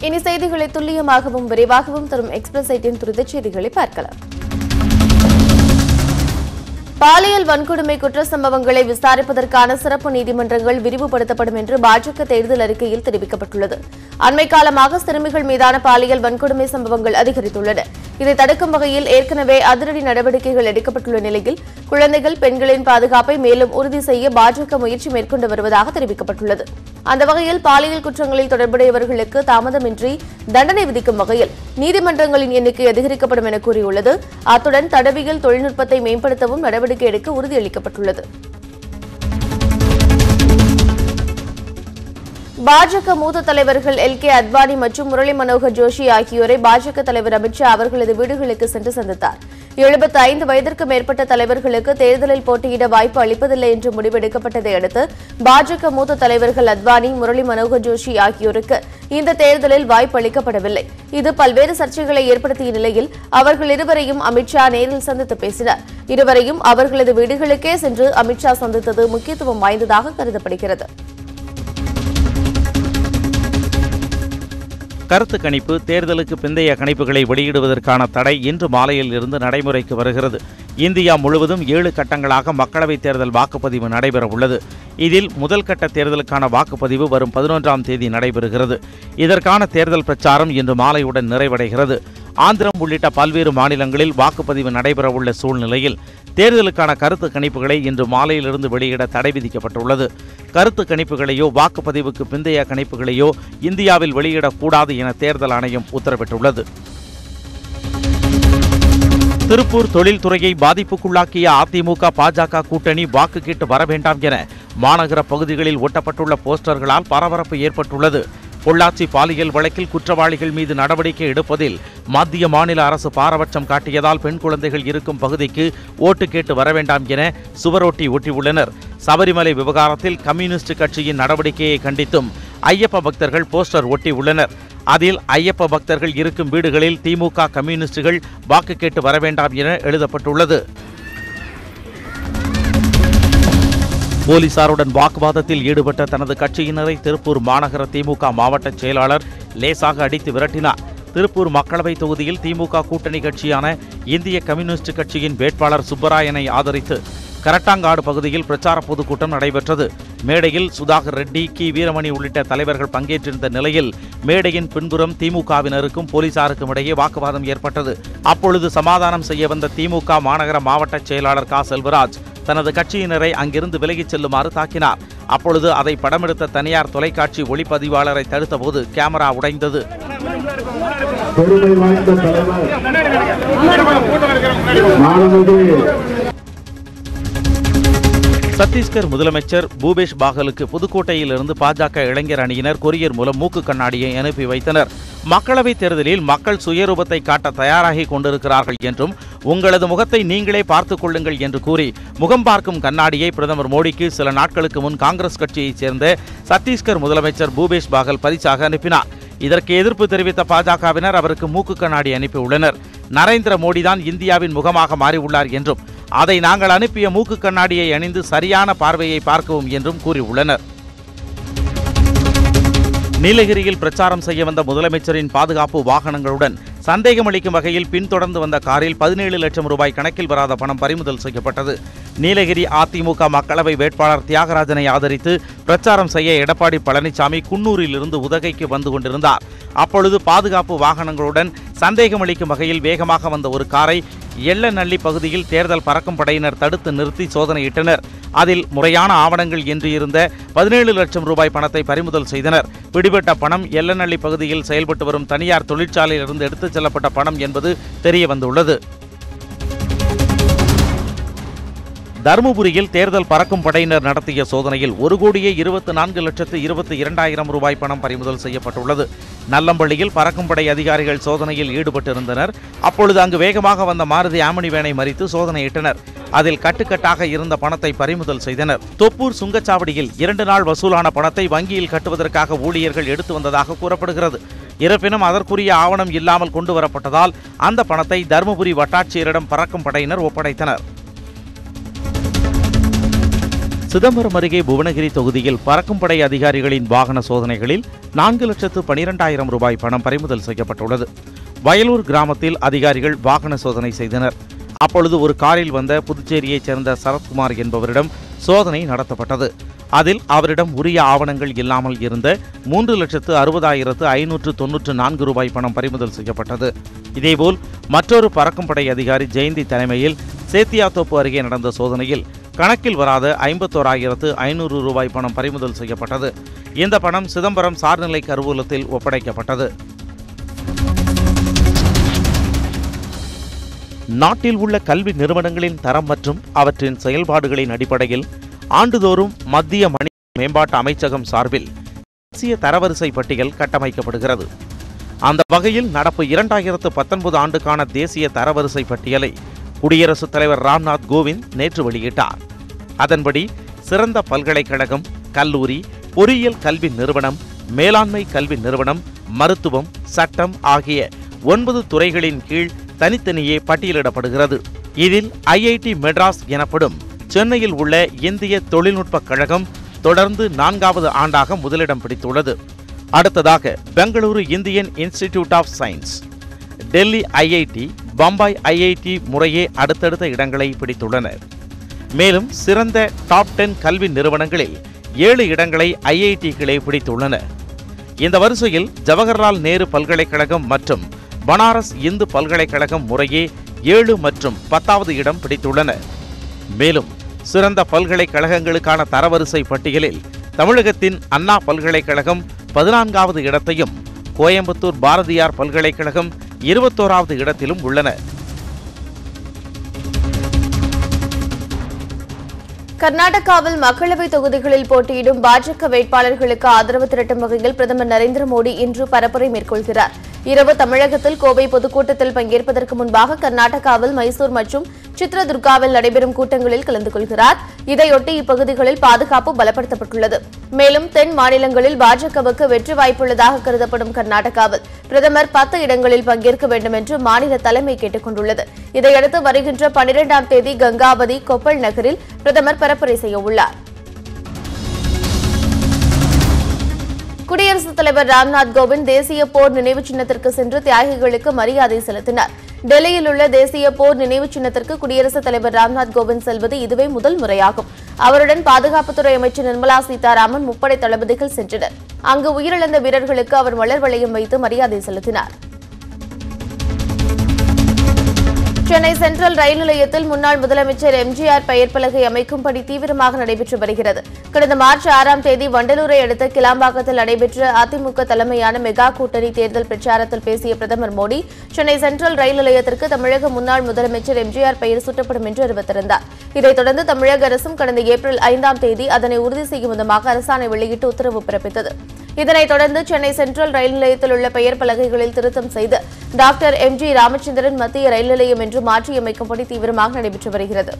இனி செய்திகளை துல்லியமாகவும் விரைவாகவும் தரும் எக்ஸ்பிரஸ் 8 துரித செய்திகளை பார்க்கலாம். பாலியல் வன்கொடுமை குற்ற சம்பவங்களை விசாரிப்பதற்கான சிறப்பு நீதிமன்றங்கள் விரிவுபடுத்தப்படும் என்று பாஜக தேர்தல் அறிக்கையில் தெரிவிக்கப்பட்டுள்ளது. அண்மை காலமாக சிறுமிகள் மீதான பாலியல் வன்கொடுமை சம்பவங்கள் அதிகரித்துள்ளன. இதை தடுக்கும் வகையில் ஏற்கனவே அதிரடி நடவடிக்கைகள் எடுக்கப்பட்டுள்ள நிலையில் குழந்தைகள், பெண்களின் பாதுகாப்பை மேலும் உறுதி செய்ய பாஜக முயற்சி மேற்கொண்டு வருவதாக தெரிவிக்கப்பட்டுள்ளது. அந்த வகையில் பாலியல் குற்றங்களில் தொடர்புடையவர்களுக்கு தாமதமின்றி தண்டனை விதிக்கும் வகையில் நீதிமன்றங்களின் எண்ணிக்கை அதிகரிக்கப்படும் என கூறியுள்ளது. அத்துடன் தடவியல் தொழில்நுட்பத்தை மேம்படுத்தவும் நடவடிக்கை எடுக்க உறுதியளிக்கப்பட்டுள்ளது. பாஜக மூத்த தலைவர்கள் எல்.கே. அத்வானி மற்றும் முரளி மனோகர் ஜோஷி ஆகியோரை பாஜக தலைவர் அமித்ஷா அவர்களது வீடுகளுக்கு சென்று சந்தித்தார். 75 வயதிற்கு மேற்பட்ட தலைவர்களுக்கு தேர்தலில் போட்டியிட வாய்ப்பு அளிப்பதில்லை என்று முடிவெடுக்கப்பட்டதை அடுத்து பாஜக மூத்த தலைவர்கள் அத்வானி, முரளி மனோகர் ஜோஷி ஆகியோருக்கு இந்த தேர்தலில் வாய்ப்பு அளிக்கப்படவில்லை. இது பல்வேறு சர்ச்சைகளை ஏற்படுத்திய நிலையில் அவர்கள் இருவரையும் அமித்ஷா நேரில் சந்தித்து பேசினார். இருவரையும் அவர்களது வீடுகளுக்கே சென்று அமித்ஷா சந்தித்தது முக்கியத்துவம் வாய்ந்ததாக கருதப்படுகிறது. கருத்து கணிப்பு, தேர்தலுக்கு பிந்தைய கணிப்புகளை வெளியிடுவதற்கான தடை இன்று மாலையில் இருந்து நடைமுறைக்கு வருகிறது. இந்தியா முழுவதும் 7 கட்டங்களாக மக்களவைத் தேர்தல் வாக்குப்பதிவு நடைபெறவுள்ளது. இதில் முதல் கட்ட தேர்தலுக்கான வாக்குப்பதிவு வரும் 11ஆம் தேதி நடைபெறுகிறது. இதற்கான தேர்தல் பிரச்சாரம் இன்று மாலையுடன் நிறைவடைகிறது. ஆந்திரம் உள்ளிட்ட பல்வேறு மாநிலங்களில் வாக்குப்பதிவு நடைபெறவுள்ள சூழ்நிலையில் தேர்தலுக்கான கருத்து கணிப்புகளை இன்று மாலையிலிருந்து வெளியிட தடை விதிக்கப்பட்டுள்ளது. கருத்து கணிப்புகளையோ வாக்குப்பதிவுக்கு பிந்தைய கணிப்புகளையோ இந்தியாவில் வெளியிடக்கூடாது என தேர்தல் ஆணையம் உத்தரவிட்டுள்ளது. திருப்பூர் தொழில்துறையை பாதிப்புக்குள்ளாக்கிய அதிமுக பாஜக கூட்டணி வாக்கு கேட்டு வர வேண்டாம் என மாநகர பகுதிகளில் ஒட்டப்பட்டுள்ள போஸ்டர்களால் பரபரப்பு ஏற்பட்டுள்ளது. பொள்ளாச்சி பாலியல் வழக்கில் குற்றவாளிகள் மீது நடவடிக்கை எடுப்பதில் மத்திய மாநில அரசு பாரபட்சம் காட்டியதால் பெண் குழந்தைகள் இருக்கும் பகுதிக்கு ஓட்டு கேட்டு வர வேண்டாம் என சுவரொட்டி ஒட்டியுள்ளனர். சபரிமலை விவகாரத்தில் கம்யூனிஸ்ட் கட்சியின் நடவடிக்கையை கண்டித்தும் ஐயப்ப பக்தர்கள் போஸ்டர் ஒட்டியுள்ளனர். அதில் ஐயப்ப பக்தர்கள் இருக்கும் வீடுகளில் திமுக, கம்யூனிஸ்டுகள் வாக்கு கேட்டு வர வேண்டாம் என எழுதப்பட்டுள்ளது. போலீசாருடன் வாக்குவாதத்தில் ஈடுபட்ட தனது கட்சியினரை திருப்பூர் மாநகர திமுக மாவட்ட செயலாளர் லேசாக அடித்து விரட்டினார். திருப்பூர் மக்களவை தொகுதியில் திமுக கூட்டணி கட்சியான இந்திய கம்யூனிஸ்ட் கட்சியின் வேட்பாளர் சுப்பராயனை ஆதரித்து கரட்டாங்காடு பகுதியில் பிரச்சார பொதுக்கூட்டம் நடைபெற்றது. மேடையில் சுதாகர் ரெட்டி, கி. வீரமணி உள்ளிட்ட தலைவர்கள் பங்கேற்றிருந்த நிலையில் மேடையின் பின்புறம் திமுகவினருக்கும் போலீசாருக்கும் இடையே வாக்குவாதம் ஏற்பட்டது. அப்பொழுது சமாதானம் செய்ய வந்த திமுக மாநகர மாவட்ட செயலாளர் கா. செல்வராஜ் தனது கட்சியினரை அங்கிருந்து விலகிச் செல்லுமாறு தாக்கினார். அப்பொழுது அதை படமெடுத்த தனியார் தொலைக்காட்சி ஒளிப்பதிவாளரை தடுத்தபோது கேமரா உடைந்தது. சத்தீஸ்கர் முதலமைச்சர் பூபேஷ் பாகலுக்கு புதுக்கோட்டையிலிருந்து பாஜக இளைஞர் அணியினர் கொரியர் மூலம் மூக்கு கண்ணாடியை அனுப்பி வைத்தனர். மக்களவைத் தேர்தலில் மக்கள் சுயரூபத்தை காட்ட தயாராகி கொண்டிருக்கிறார்கள் என்றும் உங்களது முகத்தை நீங்களே பார்த்துக் கொள்ளுங்கள் என்று கூறி முகம் பார்க்கும் கண்ணாடியை பிரதமர் மோடிக்கு சில நாட்களுக்கு முன் காங்கிரஸ் கட்சியைச் சேர்ந்த சத்தீஸ்கர் முதலமைச்சர் பூபேஷ் பாகல் பரிசாக அனுப்பினார். இதற்கு எதிர்ப்பு தெரிவித்த பாஜகவினர் அவருக்கு மூக்கு கண்ணாடி அனுப்பியுள்ளனர். நரேந்திர மோடிதான் இந்தியாவின் முகமாக மாறியுள்ளார் என்றும் அதை நாங்கள் அனுப்பிய மூக்கு கண்ணாடியை அணிந்து சரியான பார்வையை பார்க்கவும் என்றும் கூறியுள்ளனர். நீலகிரியில் பிரச்சாரம் செய்ய வந்த முதலமைச்சரின் பாதுகாப்பு வாகனங்களுடன் சந்தேகமளிக்கும் வகையில் பின்தொடர்ந்து வந்த காரில் 17 லட்சம் ரூபாய் கணக்கில் வராத பணம் பறிமுதல் செய்யப்பட்டது. நீலகிரி அதிமுக மக்களவை வேட்பாளர் தியாகராஜனை ஆதரித்து பிரச்சாரம் செய்ய எடப்பாடி பழனிசாமி குன்னூரிலிருந்து உதகைக்கு வந்து கொண்டிருந்தார். அப்பொழுது பாதுகாப்பு வாகனங்களுடன் சந்தேகமளிக்கும் வகையில் வேகமாக வந்த ஒரு காரை எள்ளநள்ளி பகுதியில் தேர்தல் பறக்கும் படையினர் தடுத்து நிறுத்தி சோதனையிட்டனர். அதில் முறையான ஆவணங்கள் என்று இருந்த 17 லட்சம் ரூபாய் பணத்தை பறிமுதல் செய்தனர். பிடிபட்ட பணம் எள்ளநள்ளி பகுதியில் செயல்பட்டு வரும் தனியார் தொழிற்சாலையிலிருந்து எடுத்துச் செல்லப்பட்ட பணம் என்பது தெரியவந்துள்ளது. தருமபுரியில் தேர்தல் பறக்கும் படையினர் நடத்திய சோதனையில் 1,24,22,000 ரூபாய் பணம் பறிமுதல் செய்யப்பட்டுள்ளது. நல்லம்பள்ளியில் பறக்கும் படை அதிகாரிகள் சோதனையில் ஈடுபட்டிருந்தனர். அப்பொழுது அங்கு வேகமாக வந்த மாருதி ஆமணி வேனை மறித்து சோதனையிட்டனர். அதில் கட்டுக்கட்டாக இருந்த பணத்தை பறிமுதல் செய்தனர். தொப்பூர் சுங்கச்சாவடியில் 2 நாள் வசூலான பணத்தை வங்கியில் கட்டுவதற்காக ஊழியர்கள் எடுத்து வந்ததாக கூறப்படுகிறது. இருப்பினும் அதற்குரிய ஆவணம் இல்லாமல் கொண்டு வரப்பட்டதால் அந்த பணத்தை தருமபுரி வட்டாட்சியரிடம் பறக்கும் படையினர் ஒப்படைத்தனர். சிதம்பரம் அருகே புவனகிரி தொகுதியில் பறக்கும் படை அதிகாரிகளின் வாகன சோதனைகளில் 4,12,000 ரூபாய் பணம் பறிமுதல் செய்யப்பட்டுள்ளது. வயலூர் கிராமத்தில் அதிகாரிகள் வாகன சோதனை செய்தனர். அப்பொழுது ஒரு காரில் வந்த புதுச்சேரியைச் சேர்ந்த சரத்குமார் என்பவரிடம் சோதனை நடத்தப்பட்டது. அதில் அவரிடம் உரிய ஆவணங்கள் இல்லாமல் இருந்த 3,60,594 ரூபாய் பணம் பறிமுதல் செய்யப்பட்டது. இதேபோல் மற்றொரு பறக்கும் படை அதிகாரி ஜெயந்தி தலைமையில் சேத்தியாத்தோப்பு அருகே நடந்த சோதனையில் கணக்கில் வராத 51,500 ரூபாய் பணம் பறிமுதல் செய்யப்பட்டது. இந்த பணம் சிதம்பரம் சார்நிலை கருவூலத்தில் ஒப்படைக்கப்பட்டது. நாட்டில் உள்ள கல்வி நிறுவனங்களின் தரம் மற்றும் அவற்றின் செயல்பாடுகளின் அடிப்படையில் ஆண்டுதோறும் மத்திய மனித மேம்பாட்டு அமைச்சகம் சார்பில் தேசிய தரவரிசை பட்டியல் கட்டமைக்கப்படுகிறது. அந்த வகையில் நடப்பு 2019 ஆண்டுக்கான தேசிய தரவரிசை பட்டியலை குடியரசுத் தலைவர் ராம்நாத் கோவிந்த் நேற்று வெளியிட்டார். அதன்படி சிறந்த பல்கலைக்கழகம், கல்லூரி, பொறியியல் கல்வி நிறுவனம், மேலாண்மை கல்வி நிறுவனம், மருத்துவம், சட்டம் ஆகிய 9 துறைகளின் கீழ் தனித்தனியே பட்டியலிடப்படுகிறது. இதில் ஐஐடி மெட்ராஸ் எனப்படும் சென்னையில் உள்ள இந்திய தொழில்நுட்ப கழகம் தொடர்ந்து 4வது ஆண்டாக முதலிடம் பிடித்துள்ளது. அடுத்ததாக Bengaluru Indian Institute of Science, Delhi IIT, Bombay IIT முறையே அடுத்தடுத்த இடங்களை பிடித்துள்ளன. மேலும் சிறந்த டாப் 10 கல்வி நிறுவனங்களில் 7 இடங்களை ஐஐடிகளே பிடித்துள்ளன. இந்த வரிசையில் ஜவஹர்லால் நேரு பல்கலைக்கழகம் மற்றும் பனாரஸ் இந்து பல்கலைக்கழகம் முறையே 7 மற்றும் 10வது இடம் பிடித்துள்ளன. மேலும் சிறந்த பல்கலைக்கழகங்களுக்கான தரவரிசை பட்டியலில் தமிழகத்தின் அண்ணா பல்கலைக்கழகம் 14வது இடத்தையும், கோயம்புத்தூர் பாரதியார் பல்கலைக்கழகம் 21வது இடத்திலும் உள்ளன. கர்நாடகாவில் மக்களவை தொகுதிகளில் போட்டியிடும் பாஜக வேட்பாளர்களுக்கு ஆதரவு திரட்டும் வகையில் பிரதமர் நரேந்திர மோடி இன்று பரப்புரை மேற்கொள்கிறார். இரவு தமிழகத்தில் கோவை பொதுக்கூட்டத்தில் பங்கேற்பதற்கு முன்பாக கர்நாடகாவில் மைசூர் மற்றும் சித்ரதுர்காவில் நடைபெறும் கூட்டங்களில் கலந்து கொள்கிறார். இதையொட்டி இப்பகுதிகளில் பாதுகாப்பு பலப்படுத்தப்பட்டுள்ளது. மேலும் தென் மாநிலங்களில் பாஜகவுக்கு வெற்றி வாய்ப்புள்ளதாக கருதப்படும் கர்நாடகாவில் பிரதமர் 10 இடங்களில் பங்கேற்க வேண்டும் என்று மாநில தலைமை கேட்டுக் கொண்டுள்ளது. இதையடுத்து வருகின்ற 12ஆம் தேதி கங்காவதி, கொப்பள் நகரில் பிரதமர் பரப்புரை செய்ய உள்ளார். குடியரசுத் தலைவர் ராம்நாத் கோவிந்த் தேசிய போர் நினைவு சின்னத்திற்கு சென்று தியாகிகளுக்கு மரியாதை செலுத்தினார். டெல்லியில் உள்ள தேசிய போர் நினைவு சின்னத்திற்கு குடியரசுத் தலைவர் ராம்நாத் கோவிந்த் செல்வது இதுவே முதல் முறையாகும். அவருடன் பாதுகாப்புத்துறை அமைச்சர் நிர்மலா சீதாராமன், முப்படை தளபதிகள் சென்றனர். அங்கு உயிரிழந்த வீரர்களுக்கு அவர் மலர் வளையம் வைத்து மரியாதை செலுத்தினார். சென்னை சென்ட்ரல் ரயில் நிலையத்தில் முன்னாள் முதலமைச்சர் எம்ஜிஆர் பெயர் பலகை அமைக்கும் பணி தீவிரமாக நடைபெற்று வருகிறது. கடந்த மார்ச் 6ஆம் தேதி வண்டலூரை அடுத்த கிளாம்பாக்கத்தில் நடைபெற்ற அதிமுக தலைமையான மெகா கூட்டணி தேர்தல் பிரச்சாரத்தில் பேசிய பிரதமர் மோடி, சென்னை சென்ட்ரல் ரயில் நிலையத்திற்கு தமிழக முன்னாள் முதலமைச்சர் எம்ஜிஆர் பெயர் சூட்டப்படும் என்று அறிவித்திருந்தார். இதைத் தொடர்ந்து தமிழக அரசும் கடந்த ஏப்ரல் 5ஆம் தேதி அதனை உறுதி செய்யும் விதமாக அரசாணை வெளியிட்டு உத்தரவு பிறப்பித்தது. இதனைத் தொடர்ந்து சென்னை சென்ட்ரல் ரயில் நிலையத்தில் உள்ள பெயர் பலகைகளில் திருத்தம் செய்து டாக்டர் எம்.ஜி. ராமச்சந்திரன் மத்திய ரயில் நிலையம் என்று மாற்றியமைக்கும் பணி தீவிரமாக நடைபெற்று வருகிறது.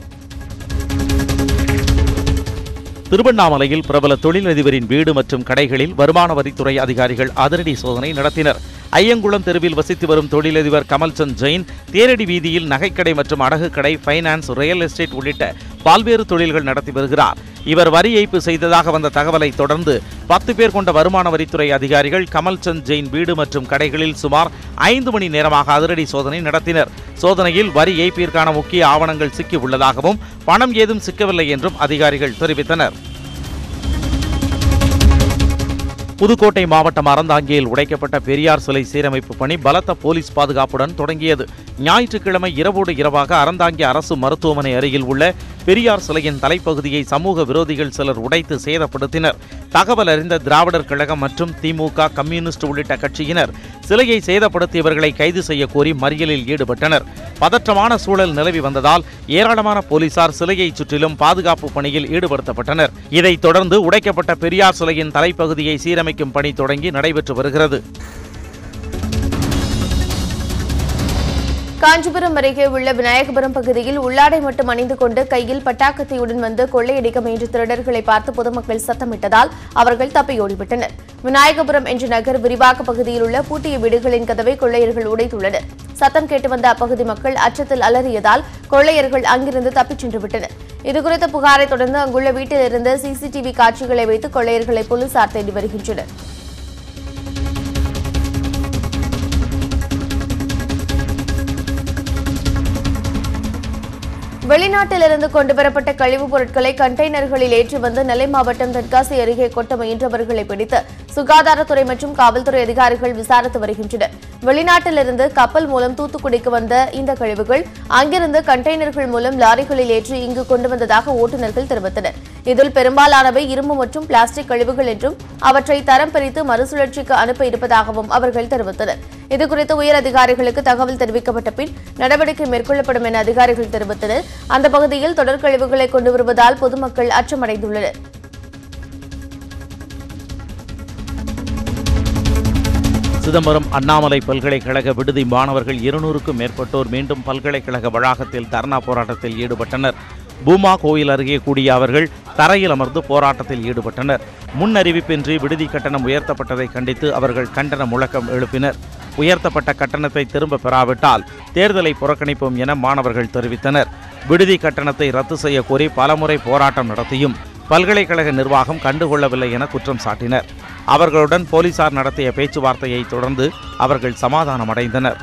திருவண்ணாமலையில் பிரபல தொழிலதிபரின் வீடு மற்றும் கடைகளில் வருமான வரித்துறை அதிகாரிகள் அதிரடி சோதனை நடத்தினர். ஐயங்குளம் தெருவில் வசித்து வரும் தொழிலதிபர் கமல்சந்த் ஜெயின் தேரடி வீதியில் நகைக்கடை மற்றும் அடகு கடை, ஃபைனான்ஸ், ரியல் எஸ்டேட் உள்ளிட்ட பல்வேறு தொழில்கள் நடத்தி வருகிறார். இவர் வரி ஏய்ப்பு செய்ததாக வந்த தகவலை தொடர்ந்து 10 பேர் கொண்ட வருமான வரித்துறை அதிகாரிகள் கமல்சந்த் ஜெயின் வீடு மற்றும் கடைகளில் சுமார் 5 மணி நேரமாக அதிரடி சோதனை நடத்தினர். சோதனையில் வரி ஏய்ப்பிற்கான முக்கிய ஆவணங்கள் சிக்கி உள்ளதாகவும் பணம் ஏதும் சிக்கவில்லை என்றும் அதிகாரிகள் தெரிவித்தனர். புதுக்கோட்டை மாவட்டம் அறந்தாங்கியில் உடைக்கப்பட்ட பெரியார் சிலை சீரமைப்பு பணி பலத்த போலீஸ் பாதுகாப்புடன் தொடங்கியது. ஞாயிற்றுக்கிழமை இரவோடு இரவாக அறந்தாங்கி அரசு மருத்துவமனை அருகில் உள்ள பெரியார் சிலையின் தலைப்பகுதியை சமூக விரோதிகள் சிலர் உடைத்து சேதப்படுத்தினர். தகவல் அறிந்த திராவிடர் கழகம் மற்றும் திமுக, கம்யூனிஸ்ட் உள்ளிட்ட கட்சியினர் சிலையை சேதப்படுத்தியவர்களை கைது செய்ய கோரி மறியலில் ஈடுபட்டனர். பதற்றமான சூழல் நிலவி வந்ததால் ஏராளமான போலீசார் சிலையை சுற்றிலும் பாதுகாப்பு பணியில் ஈடுபடுத்தப்பட்டனர். இதைத் தொடர்ந்து உடைக்கப்பட்ட பெரியார் சிலையின் தலைப்பகுதியை சீரமைக்கும் பணி தொடங்கி நடைபெற்று வருகிறது. காஞ்சிபுரம் அருகே உள்ள விநாயகபுரம் பகுதியில் உள்ளாடை மட்டும் அணிந்து கொண்டு கையில் பட்டாக்கத்தியுடன் வந்து கொள்ளையடிக்க முயன்ற திருடர்களை பார்த்து பொதுமக்கள் சத்தமிட்டதால் அவர்கள் தப்பியோடிவிட்டனர். விநாயகபுரம் என்ற நகர் விரிவாக்க பகுதியில் உள்ள பூட்டிய வீடுகளின் கதவை கொள்ளையர்கள் உடைத்துள்ளனர். சத்தம் கேட்டு வந்த அப்பகுதி மக்கள் அச்சத்தில் அலறியதால் கொள்ளையர்கள் அங்கிருந்து தப்பிச் சென்று விட்டனர். இதுகுறித்த புகாரை தொடர்ந்து அங்குள்ள வீட்டில் இருந்த சிசிடிவி காட்சிகளை வைத்து கொள்ளையர்களை போலீசார் தேடி வருகின்றனர். வெளிநாட்டிலிருந்து கொண்டுவரப்பட்ட கழிவுப் பொருட்களை கண்டெய்னர்களில் ஏற்றி வந்து நெல்லை மாவட்டம் தென்காசி அருகே கொட்ட முயன்றவர்களை பிடித்து சுகாதாரத்துறை மற்றும் காவல்துறை அதிகாரிகள் விசாரித்து வருகின்றனர். வெளிநாட்டிலிருந்து கப்பல் மூலம் தூத்துக்குடிக்கு வந்த இந்த கழிவுகள் அங்கிருந்து கண்டெய்னர்கள் மூலம் லாரிகளில் ஏற்றி இங்கு கொண்டு வந்ததாக ஓட்டுநர்கள் தெரிவித்தனர். இதில் பெரும்பாலானவை இரும்பு மற்றும் பிளாஸ்டிக் கழிவுகள் என்றும் அவற்றை தரம் பிரித்து மறுசுழற்சிக்கு அனுப்ப இருப்பதாகவும் அவர்கள் தெரிவித்தனர். இதுகுறித்து உயர் அதிகாரிகளுக்கு தகவல் தெரிவிக்கப்பட்ட பின் நடவடிக்கை மேற்கொள்ளப்படும் என அதிகாரிகள் தெரிவித்தனர். அந்த பகுதியில் தொடர் கழிவுகளை கொண்டு வருவதால் பொதுமக்கள் அச்சமடைந்துள்ளனர். சிதம்பரம் அண்ணாமலை பல்கலைக்கழக விடுதி மாணவர்கள் 200க்கும் மேற்பட்டோர் மீண்டும் பல்கலைக்கழக வளாகத்தில் தர்ணா போராட்டத்தில் ஈடுபட்டனர். பூமா கோயில் அருகே கூடிய அவர்கள் தரையில் அமர்ந்து போராட்டத்தில் ஈடுபட்டனர். முன் அறிவிப்பின்றி விடுதி கட்டணம் உயர்த்தப்பட்டதை கண்டித்து அவர்கள் கண்டன முழக்கம் எழுப்பினர். உயர்த்தப்பட்ட கட்டணத்தை திரும்ப பெறாவிட்டால் தேர்தலை புறக்கணிப்போம் என மாணவர்கள் தெரிவித்தனர். விடுதி கட்டணத்தை ரத்து செய்ய கோரி பலமுறை போராட்டம் நடத்தியும் பல்கலைக்கழக நிர்வாகம் கண்டுகொள்ளவில்லை என குற்றம் சாட்டினர். அவர்களுடன் போலீசார் நடத்திய பேச்சுவார்த்தையை தொடர்ந்து அவர்கள் சமாதானமடைந்தனர்.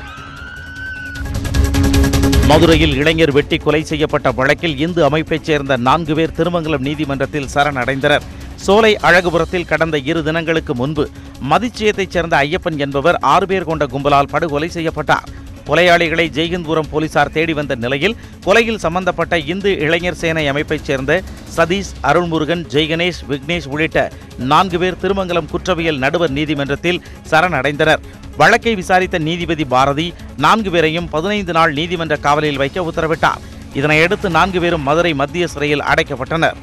மதுரையில் இளைஞர் வெட்டி கொலை செய்யப்பட்ட வழக்கில் இந்து அமைப்பைச் சேர்ந்த 4 பேர் திருமங்கலம் நீதிமன்றத்தில் சரணடைந்தனர். சோலை அழகுபுரத்தில் கடந்த 2 தினங்களுக்கு முன்பு மதிச்சியத்தைச் சேர்ந்த ஐயப்பன் என்பவர் 6 பேர் கொண்ட கும்பலால் படுகொலை செய்யப்பட்டார். கொலையாளிகளை ஜெய்ஹிந்த்புரம் போலீசார் தேடி வந்த நிலையில் கொலையில் சம்பந்தப்பட்ட இந்து இளைஞர் சேனை அமைப்பைச் சேர்ந்த சதீஷ், அருள்முருகன், ஜெய்கணேஷ், விக்னேஷ் உள்ளிட்ட 4 பேர் திருமங்கலம் குற்றவியல் நடுவர் நீதிமன்றத்தில் சரணடைந்தனர். வழக்கை விசாரித்த நீதிபதி பாரதி 4 பேரையும் 15 நாள் நீதிமன்ற காவலில் வைக்க உத்தரவிட்டார். இதனையடுத்து 4 பேரும் மதுரை மத்திய சிறையில் அடைக்கப்பட்டனர்.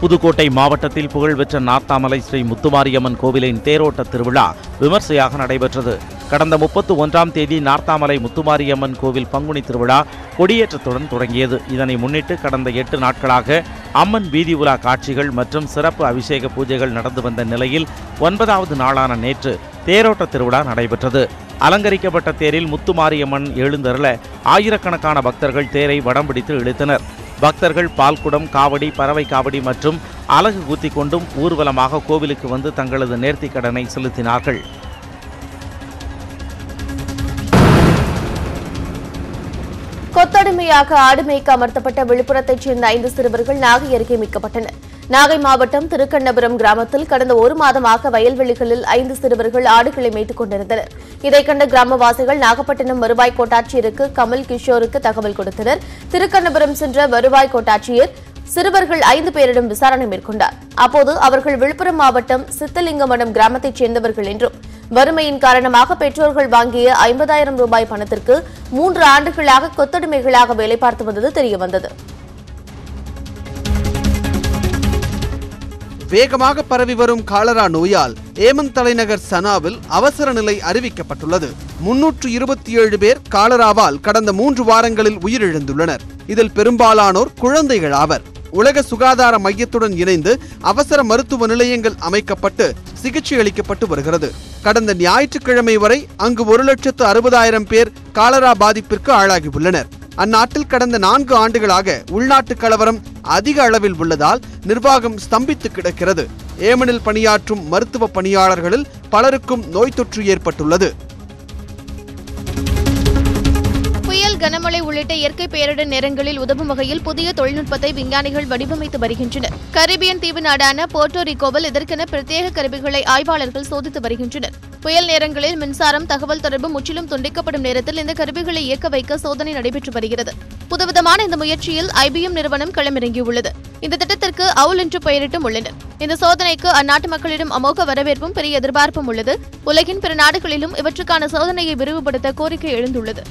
புதுக்கோட்டை மாவட்டத்தில் புகழ்பெற்ற நார்த்தாமலை ஸ்ரீ முத்துமாரியம்மன் கோவிலின் தேரோட்ட திருவிழா விமர்சையாக நடைபெற்றது. கடந்த 31ஆம் தேதி நார்த்தாமலை முத்துமாரியம்மன் கோவில் பங்குனி திருவிழா கொடியேற்றத்துடன் தொடங்கியது. இதனை முன்னிட்டு கடந்த 8 நாட்களாக அம்மன் வீதி உலா காட்சிகள் மற்றும் சிறப்பு அபிஷேக பூஜைகள் நடந்து வந்த நிலையில் 9வது நாளான நேற்று தேரோட்ட திருவிழா நடைபெற்றது. அலங்கரிக்கப்பட்ட தேரில் முத்துமாரியம்மன் எழுந்தருள ஆயிரக்கணக்கான பக்தர்கள் தேரை வடம் பிடித்து இழுத்தனர். பக்தர்கள் பால்குடம், காவடி, பறவை காவடி மற்றும் அலகு குத்திக் கொண்டும் ஊர்வலமாக கோவிலுக்கு வந்து தங்களது நேர்த்திக் கடனை செலுத்தினார்கள். கொத்தடிமையாக ஆடு மேய்க்க அமர்த்தப்பட்ட விழுப்புரத்தைச் சேர்ந்த 5 சிறுவர்கள் நாகை அருகே மீட்கப்பட்டனர். நாகை மாவட்டம் திருக்கண்ணபுரம் கிராமத்தில் கடந்த 1 மாதமாக வயல்வெளிகளில் 5 சிறுவர்கள் ஆடுகளை மேய்த்துக் கொண்டிருந்தனர். இதைக் கண்ட கிராமவாசிகள் நாகப்பட்டினம் வருவாய் கோட்டாட்சியருக்கு கமல் கிஷோருக்கு தகவல் கொடுத்தனர். திருக்கண்ணபுரம் சென்ற வருவாய் கோட்டாட்சியர் சிறுவர்கள் 5 பேரிடம் விசாரணை மேற்கொண்டார். அப்போது அவர்கள் விழுப்புரம் மாவட்டம் சித்தலிங்கமடம் கிராமத்தைச் சேர்ந்தவர்கள் என்றும் வறுமையின் காரணமாக பெற்றோர்கள் வாங்கிய 50,000 ரூபாய் பணத்திற்கு 3 ஆண்டுகளாக கொத்தடிமைகளாக வேலை பார்த்து வந்தது தெரியவந்தது. வேகமாக பரவி வரும் காலரா நோயால் ஏமன் தலைநகர் சனாவில் அவசர நிலை அறிவிக்கப்பட்டுள்ளது. 327 பேர் காலராவால் கடந்த 3 வாரங்களில் உயிரிழந்துள்ளனர். இதில் பெரும்பாலானோர் குழந்தைகள் ஆவர். உலக சுகாதார மையத்துடன் இணைந்து அவசர மருத்துவ நிலையங்கள் அமைக்கப்பட்டு சிகிச்சை அளிக்கப்பட்டு வருகிறது. கடந்த ஞாயிற்றுக்கிழமை வரை அங்கு 1,60,000 பேர் காலரா பாதிப்பிற்கு ஆளாகியுள்ளனர். அந்நாட்டில் கடந்த 4 ஆண்டுகளாக உள்நாட்டு கலவரம் அதிக அளவில் உள்ளதால் நிர்வாகம் ஸ்தம்பித்து கிடக்கிறது. ஏமனில் பணியாற்றும் மருத்துவ பணியாளர்களில் பலருக்கும் நோய் தொற்று ஏற்பட்டுள்ளது. புயல், கனமழை உள்ளிட்ட இயற்கை பேரிடர் நேரங்களில் உதவும் வகையில் புதிய தொழில்நுட்பத்தை விஞ்ஞானிகள் வடிவமைத்து வருகின்றனர். கரீபியன் தீவு நாடான போர்ட்டோரிக்கோவில் இதற்கென பிரத்யேக கருவிகளை ஆய்வாளர்கள் சோதித்து வருகின்றனர். புயல் நேரங்களில் மின்சாரம், தகவல் தொடர்பு முற்றிலும் துண்டிக்கப்படும் நேரத்தில் இந்த கருவிகளை இயக்க வைக்க சோதனை நடைபெற்று வருகிறது. புதுவிதமான இந்த முயற்சியில் IBM நிறுவனம் களமிறங்கியுள்ளது. இந்த திட்டத்திற்கு அவுல் என்று பெயரிட்டும் உள்ளனர். இந்த சோதனைக்கு அந்நாட்டு மக்களிடம் அமோக வரவேற்பும் பெரிய எதிர்பார்ப்பும் உள்ளது. உலகின் பிற நாடுகளிலும் இவற்றுக்கான சோதனையை விரிவுபடுத்த கோரிக்கை எழுந்துள்ளது.